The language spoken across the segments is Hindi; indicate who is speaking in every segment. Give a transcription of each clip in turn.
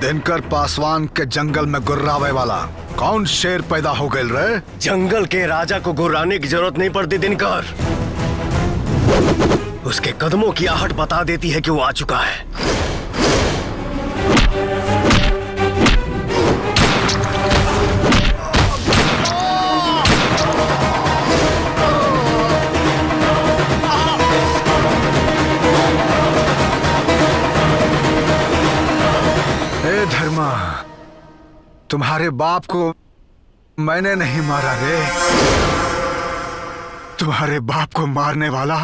Speaker 1: दिनकर पासवान के जंगल में गुर्रावे वाला कौन शेर पैदा हो गए रे?
Speaker 2: जंगल के राजा को गुर्राने की जरूरत नहीं पड़ती दिनकर। उसके कदमों की आहट बता देती है कि वो आ चुका है।
Speaker 1: ए धर्मा, तुम्हारे बाप को मैंने नहीं मारा रे। तुम्हारे बाप को मारने वाला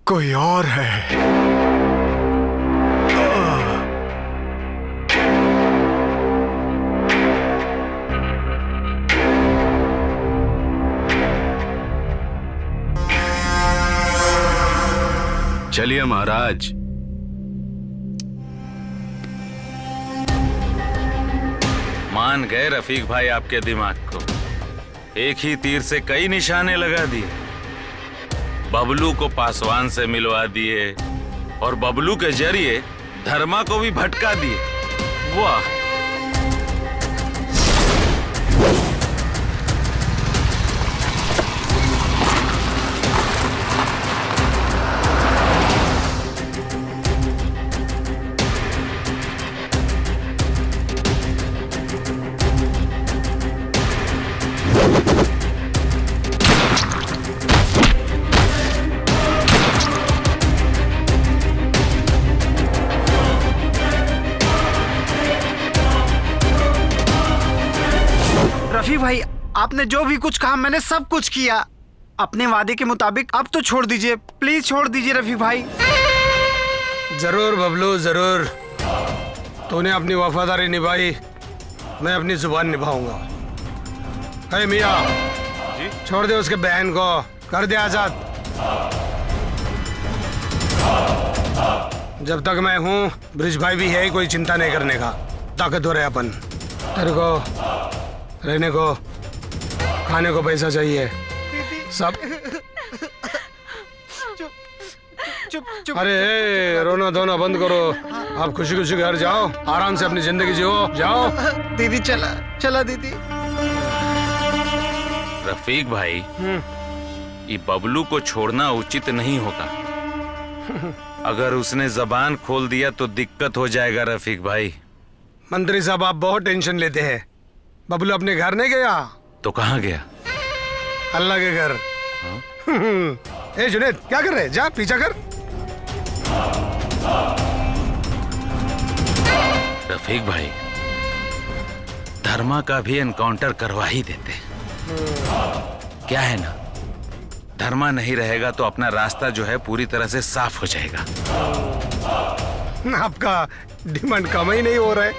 Speaker 1: कोई और है।
Speaker 3: चलिए महाराज। मान गए रफीक भाई आपके दिमाग को। एक ही तीर से कई निशाने लगा दिए। बबलू को पासवान से मिलवा दिए और बबलू के जरिए धर्मा को भी भटका दिए। वाह!
Speaker 4: रफी भाई, आपने जो भी कुछ कहा मैंने सब कुछ किया। अपने वादे के मुताबिक अब तो छोड़ दीजिए, प्लीज छोड़ दीजिए रफी भाई।
Speaker 5: जरूर बबलू जरूर। तूने अपनी वफादारी निभाई, मैं अपनी जुबान निभाऊंगा। अरे मियाँ जी, छोड़ दे उसके बहन को, कर दे आजाद। जब तक मैं हूँ ब्रिज भाई भी है, कोई चिंता नहीं करने का। ताकतवर है अपन। तेरे को रहने को खाने को पैसा चाहिए सब।
Speaker 4: चुप।
Speaker 5: अरे रोना धोना बंद करो। आप खुशी खुशी घर जाओ, आराम से अपनी जिंदगी जियो। जाओ
Speaker 4: दीदी। चला दीदी।
Speaker 3: रफीक भाई, ये बबलू को छोड़ना उचित नहीं होगा। अगर उसने जबान खोल दिया तो दिक्कत हो जाएगा रफीक भाई।
Speaker 5: मंत्री साहब, आप बहुत टेंशन लेते हैं। बबलू अपने घर नहीं गया
Speaker 3: तो कहाँ गया?
Speaker 5: अल्लाह के घर। ए जुनेद, क्या कर रहे? जा पीछा कर।
Speaker 3: रफीक भाई, धर्मा का भी एनकाउंटर करवा ही देते। क्या है ना, धर्मा नहीं रहेगा तो अपना रास्ता जो है पूरी तरह से साफ हो जाएगा।
Speaker 5: आपका डिमांड कम ही नहीं हो रहा है।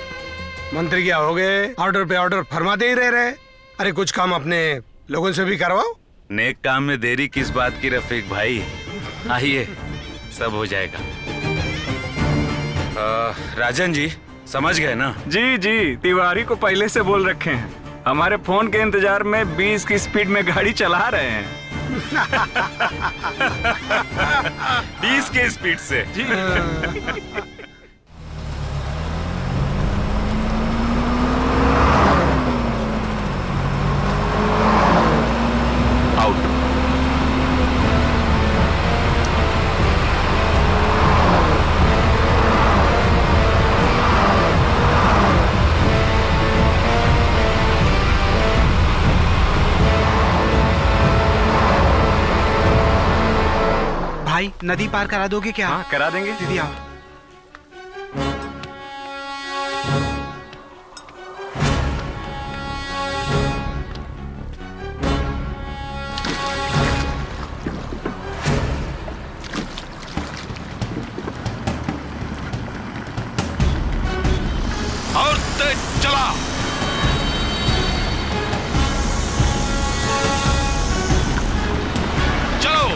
Speaker 5: मंत्री क्या हो गए, ऑर्डर पे ऑर्डर फरमाते ही रह रहे। अरे कुछ काम अपने लोगों से भी करवाओ।
Speaker 3: नेक काम में देरी किस बात की रफीक भाई, आइए सब हो जाएगा। राजन जी समझ गए ना?
Speaker 6: जी, तिवारी को पहले से बोल रखे हैं। हमारे फोन के इंतजार में 20 की स्पीड में गाड़ी चला रहे हैं।
Speaker 3: 20 के स्पीड से जी।
Speaker 4: भाई नदी पार करा दोगे क्या?
Speaker 6: हाँ करा देंगे।
Speaker 4: दीदी आओ।
Speaker 3: और तेज चला। चलो।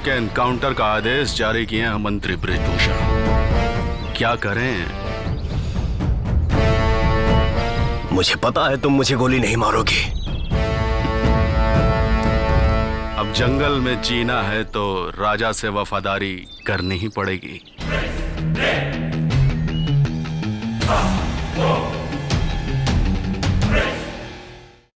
Speaker 7: आपके एनकाउंटर का आदेश जारी किए हैं मंत्री ब्रिजभूषण। क्या करें?
Speaker 2: मुझे पता है तुम मुझे गोली नहीं मारोगे।
Speaker 7: अब जंगल में जीना है तो राजा से वफादारी करनी ही पड़ेगी।